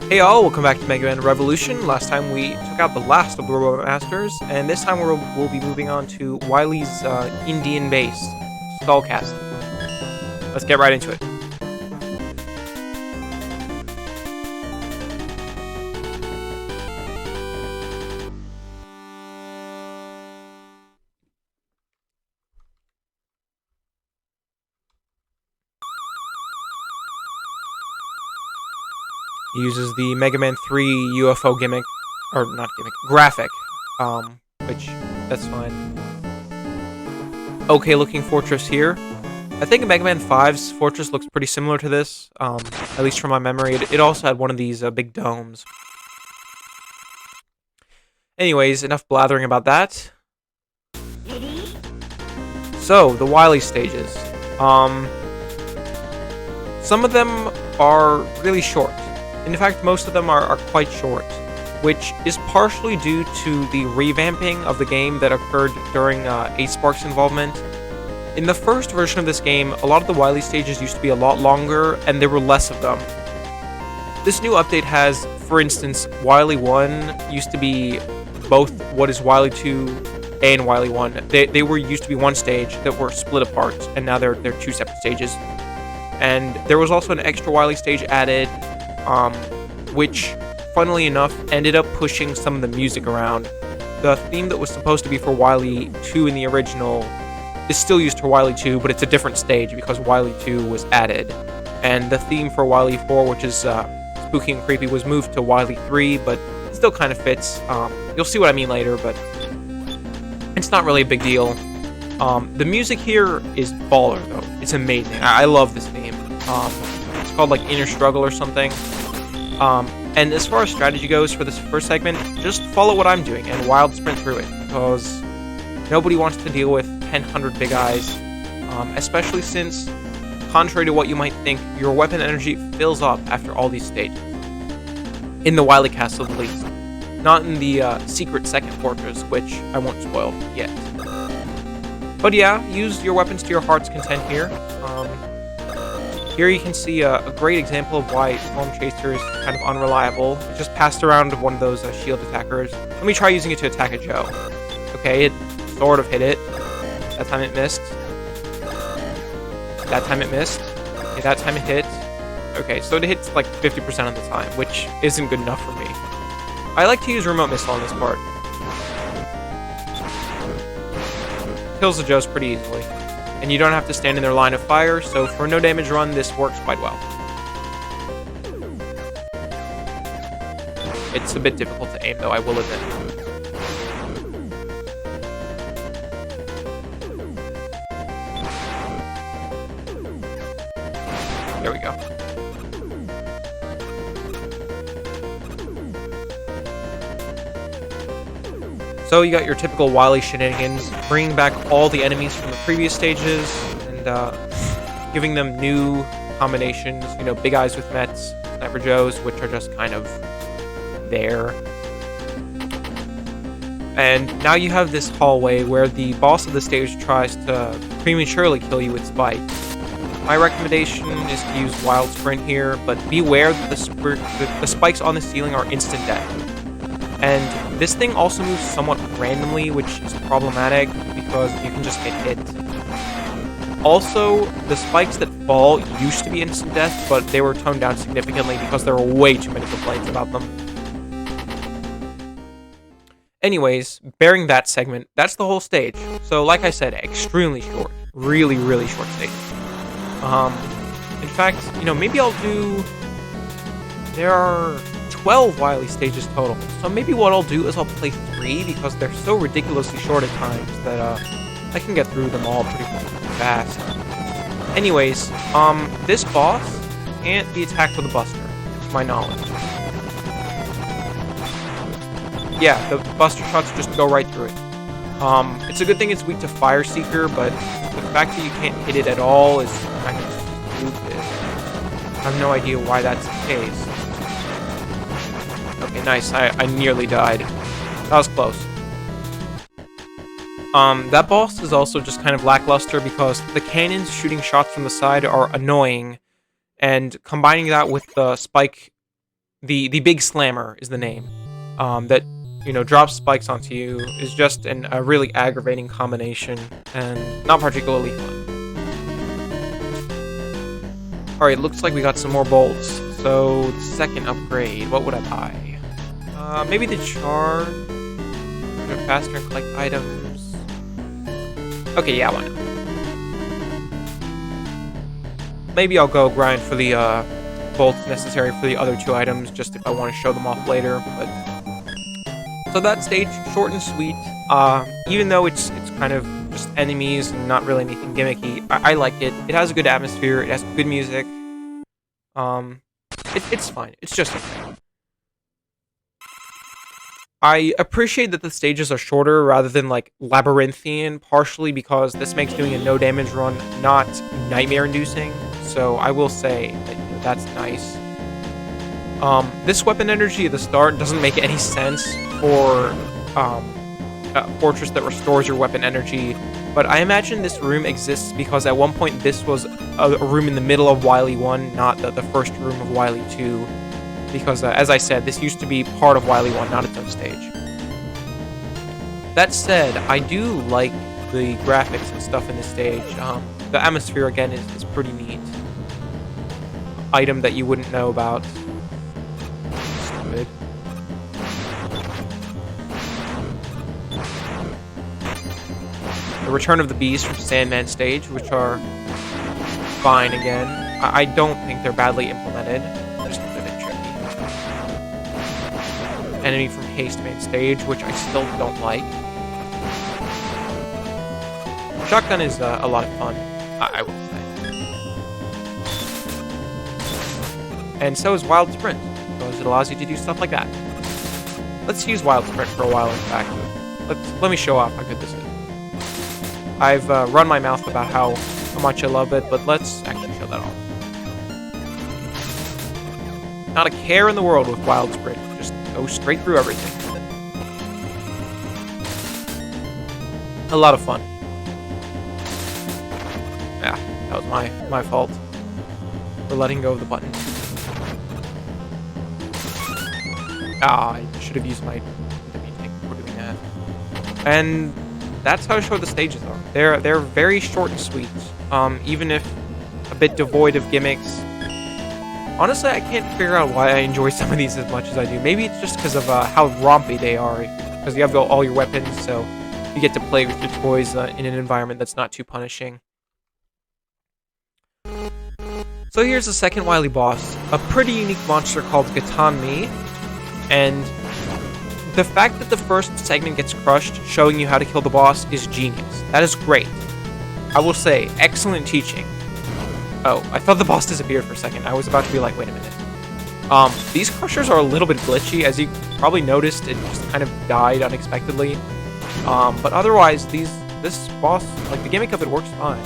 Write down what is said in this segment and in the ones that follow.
Hey y'all, welcome back to Mega Man Revolution. Last time we took out the last of the Robot Masters, and this time we'll be moving on to Wily's Indian base, Skullcastle. Let's get right into it. He uses the Mega Man 3 UFO gimmick, or not gimmick, graphic, which, that's fine. Okay looking fortress here. I think Mega Man 5's fortress looks pretty similar to this, at least from my memory. It also had one of these big domes. Anyways, enough blathering about that. So, the Wily stages. Some of them are really short. In fact, most of them are quite short, which is partially due to the revamping of the game that occurred during Ace Spark's involvement. In the first version of this game, a lot of the Wily stages used to be a lot longer, and there were less of them. This new update has, for instance, Wily 1 used to be both what is Wily 2 and Wily 1. They were used to be one stage that were split apart, and now they're two separate stages. And there was also an extra Wily stage added, which, funnily enough, ended up pushing some of the music around. The theme that was supposed to be for Wily 2 in the original is still used for Wily 2, but it's a different stage because Wily 2 was added. And the theme for Wily 4, which is spooky and creepy, was moved to Wily 3, but it still kind of fits. You'll see what I mean later, but it's not really a big deal. The music here is baller, though. It's amazing. I love this theme. It's called, like, Inner Struggle or something. And as far as strategy goes for this first segment, just follow what I'm doing and wild sprint through it, because nobody wants to deal with 1,000 big eyes, especially since, contrary to what you might think, your weapon energy fills up after all these stages. In the Wily Castle, at least. Not in the secret second fortress, which I won't spoil yet. But yeah, use your weapons to your heart's content here. Here you can see a great example of why Storm Chaser is kind of unreliable. It just passed around one of those shield attackers. Let me try using it to attack a Joe. Okay, it sort of hit it. That time it missed. That time it missed. Okay, that time it hit. Okay, so it hits like 50% of the time, which isn't good enough for me. I like to use remote missile on this part. Kills the Joes pretty easily. And you don't have to stand in their line of fire, so for a no damage run, this works quite well. It's a bit difficult to aim, though, I will admit. There we go. So you got your typical Wily shenanigans, bringing back all the enemies from the previous stages, and giving them new combinations, you know, Big Eyes with Mets, Sniper Joes, which are just kind of there. And now you have this hallway where the boss of the stage tries to prematurely kill you with spikes. My recommendation is to use Wild Sprint here, but beware that the spikes on the ceiling are instant death. And this thing also moves somewhat randomly, which is problematic because you can just get hit. Also, the spikes that fall used to be instant death, but they were toned down significantly because there were way too many complaints about them. Anyways, bearing that segment, that's the whole stage. So, like I said, extremely short. Really, really short stage. In fact, you know, maybe I'll do... There are 12 Wily stages total, so maybe what I'll do is I'll play 3 because they're so ridiculously short at times that I can get through them all pretty fast. Anyways, this boss can't be attacked with a buster, to my knowledge. Yeah, the buster shots just go right through it. It's a good thing it's weak to Fire Seeker, but the fact that you can't hit it at all is kind of stupid. I have no idea why that's the case. Okay, nice. I nearly died. That was close. That boss is also just kind of lackluster because the cannons shooting shots from the side are annoying, and combining that with the spike the big slammer is the name, that, drops spikes onto you, is just a really aggravating combination, and not particularly fun. Alright, looks like we got some more bolts. So, second upgrade, what would I buy? Maybe the charge? Go faster and collect items. Okay, yeah, why not? Maybe I'll go grind for the bolts necessary for the other 2 items, just if I want to show them off later. But so that stage, short and sweet. Even though it's kind of just enemies and not really anything gimmicky, I like it. It has a good atmosphere. It has good music. It's fine. It's just okay. I appreciate that the stages are shorter rather than, like, labyrinthian, partially because this makes doing a no-damage run not nightmare-inducing, so I will say that that's nice. This weapon energy at the start doesn't make any sense for a fortress that restores your weapon energy, but I imagine this room exists because at one point this was a room in the middle of Wily 1, not the first room of Wily 2. Because, as I said, this used to be part of Wily 1, not its own stage. That said, I do like the graphics and stuff in this stage. The atmosphere, again, is pretty neat. Item that you wouldn't know about. Stupid. The Return of the Beast from Sandman stage, which are fine again. I don't think they're badly implemented. Enemy from Haste main stage, which I still don't like. Shotgun is a lot of fun, I will say. And so is Wild Sprint, because it allows you to do stuff like that. Let's use Wild Sprint for a while, in fact. Let me show off how good this is. I've run my mouth about how much I love it, but let's actually show that off. Not a care in the world with Wild Sprint. Just go straight through everything. A lot of fun. Yeah, that was my fault for letting go of the button. I should have used my W tank before doing that. And that's how short the stages are. They're very short and sweet. Even if a bit devoid of gimmicks. Honestly, I can't figure out why I enjoy some of these as much as I do. Maybe it's just because of how rompy they are. Because you have all your weapons, so you get to play with your toys in an environment that's not too punishing. So here's the second Wily boss. A pretty unique monster called Gatanmi. And the fact that the first segment gets crushed, showing you how to kill the boss, is genius. That is great. I will say, excellent teaching. Oh, I thought the boss disappeared for a second. I was about to be like, wait a minute. These crushers are a little bit glitchy. As you probably noticed, it just kind of died unexpectedly. But otherwise, this boss, like, the gimmick of it works fine.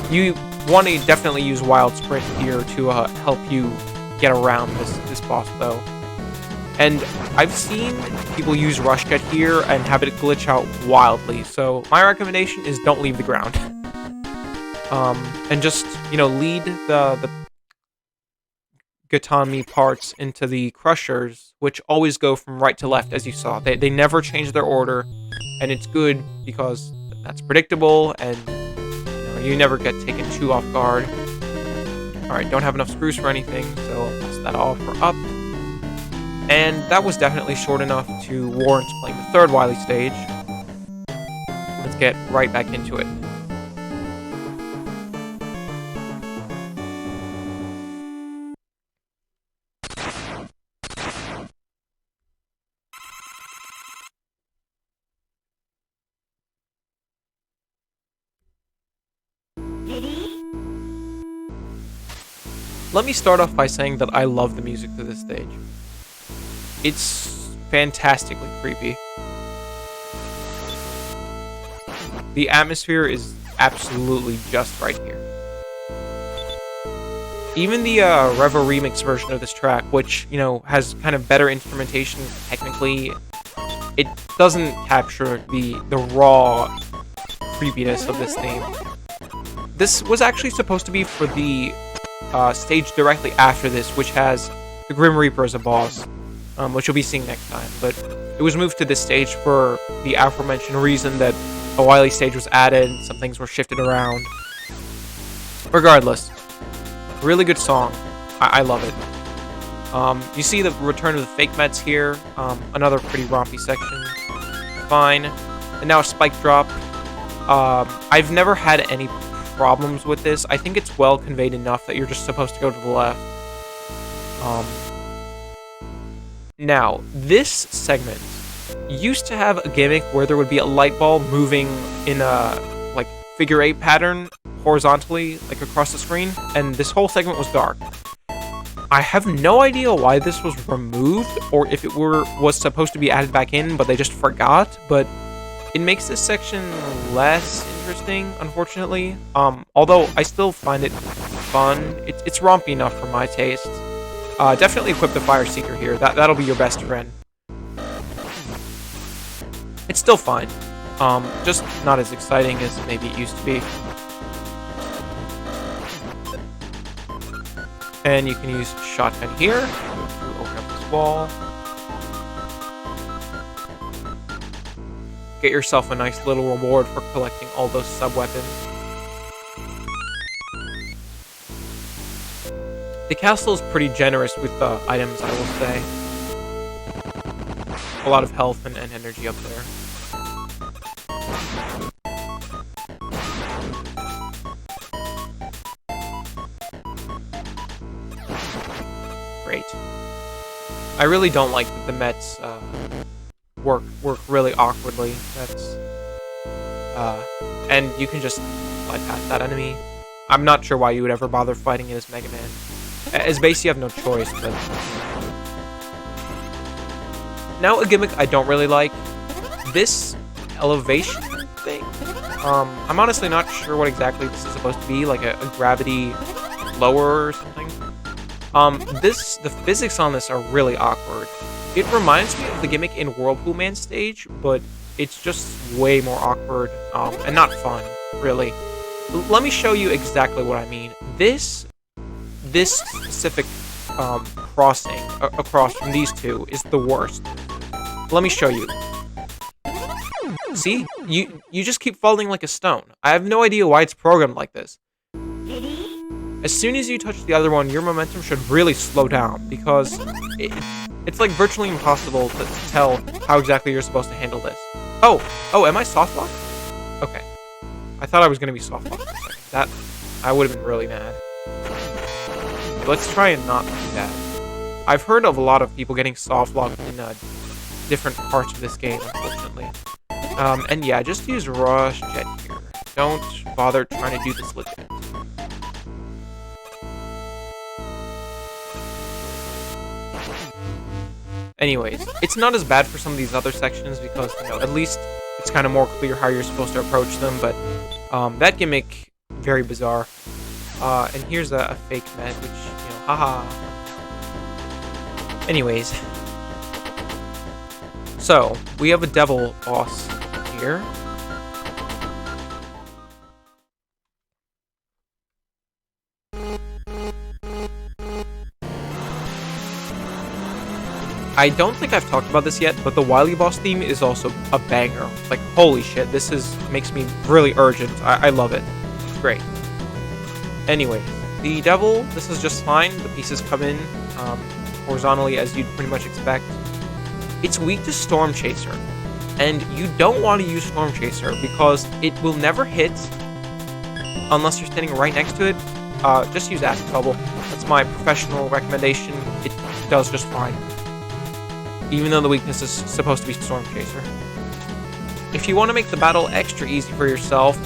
You want to definitely use Wild Sprint here to help you get around this boss, though. And I've seen people use Rush Jet here and have it glitch out wildly. So my recommendation is don't leave the ground. And just, lead the Gatanmi parts into the crushers, which always go from right to left, as you saw. They never change their order, and it's good because that's predictable, and you never get taken too off guard. Alright, don't have enough screws for anything, so I'll pass that off for up. And that was definitely short enough to warrant playing the third Wily stage. Let's get right back into it. Let me start off by saying that I love the music to this stage. It's fantastically creepy. The atmosphere is absolutely just right here. Even the Revo remix version of this track, which, has kind of better instrumentation technically, it doesn't capture the raw creepiness of this theme. This was actually supposed to be for the stage directly after this, which has the Grim Reaper is a boss, which you'll be seeing next time. But it was moved to this stage for the aforementioned reason that a Wily stage was added, some things were shifted around. Regardless, really good song. I love it. You see the return of the fake Mets here. Another pretty rompy section. Fine. And now a spike drop. I've never had any problems with this. I think it's well conveyed enough that you're just supposed to go to the left. Now, this segment used to have a gimmick where there would be a light bulb moving in a like figure 8 pattern horizontally, like across the screen, and this whole segment was dark. I have no idea why this was removed, or if it was supposed to be added back in, but they just forgot. But it makes this section less interesting, unfortunately. Although I still find it fun. It's rompy enough for my taste. Definitely equip the Fire Seeker here. That'll be your best friend. It's still fine. Just not as exciting as maybe it used to be. And you can use shotgun here to open up this wall. Get yourself a nice little reward for collecting all those sub-weapons. The castle is pretty generous with items, I will say. A lot of health and energy up there. Great. I really don't like that the Mets work really awkwardly. That's and you can just slide past that enemy. I'm not sure why you would ever bother fighting it as Mega Man. As base, you have no choice, but... Now, a gimmick I don't really like. This elevation thing. I'm honestly not sure what exactly this is supposed to be, like a gravity lower or something. The physics on this are really awkward. It reminds me of the gimmick in Whirlpool Man stage, but it's just way more awkward, and not fun, really. Let me show you exactly what I mean. This specific crossing across from these two is the worst. Let me show you. See? You just keep falling like a stone. I have no idea why it's programmed like this. As soon as you touch the other one, your momentum should really slow down, because it's like virtually impossible to tell how exactly you're supposed to handle this. Oh, am I soft locked? Okay. I thought I was gonna be soft locked for a second. I would have been really mad. Let's try and not do that. I've heard of a lot of people getting soft locked in different parts of this game, unfortunately. And yeah, just use Rush Jet here. Don't bother trying to do this legit. Anyways, it's not as bad for some of these other sections because, you know, at least it's kind of more clear how you're supposed to approach them, but that gimmick, very bizarre. And here's a fake Met, which, you know, haha. Anyways. So, we have a devil boss here. I don't think I've talked about this yet, but the Wily boss theme is also a banger. Like, holy shit, this makes me really urgent. I love it. It's great. Anyway, the devil, this is just fine. The pieces come in horizontally as you'd pretty much expect. It's weak to Storm Chaser, and you don't want to use Storm Chaser because it will never hit unless you're standing right next to it. Just use Acid Bubble. That's my professional recommendation. It does just fine, even though the weakness is supposed to be Storm Chaser. If you want to make the battle extra easy for yourself,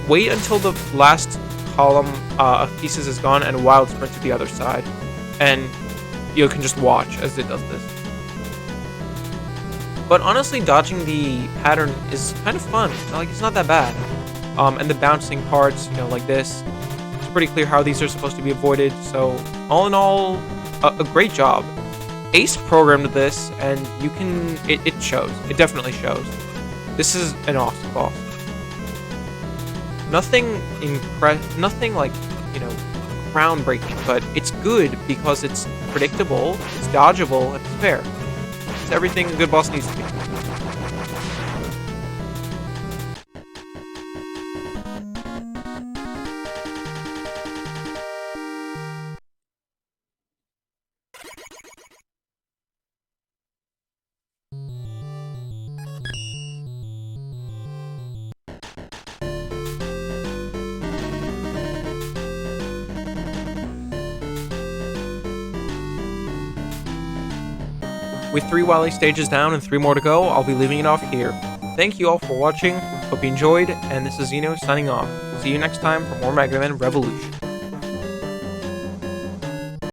wait until the last column of pieces is gone and wild sprint to the other side, and you can just watch as it does this. But honestly, dodging the pattern is kind of fun. Like, it's not that bad. And the bouncing parts, you know, like this, it's pretty clear how these are supposed to be avoided. So, all in all, a great job. Ace programmed this, and you can... It shows. It definitely shows. This is an awesome boss. Nothing like, you know, groundbreaking, but it's good because it's predictable, it's dodgeable, and it's fair. It's everything a good boss needs to be. With 3 Wily stages down and 3 more to go, I'll be leaving it off here. Thank you all for watching, hope you enjoyed, and this is Xeno signing off. See you next time for more Mega Man Revolution.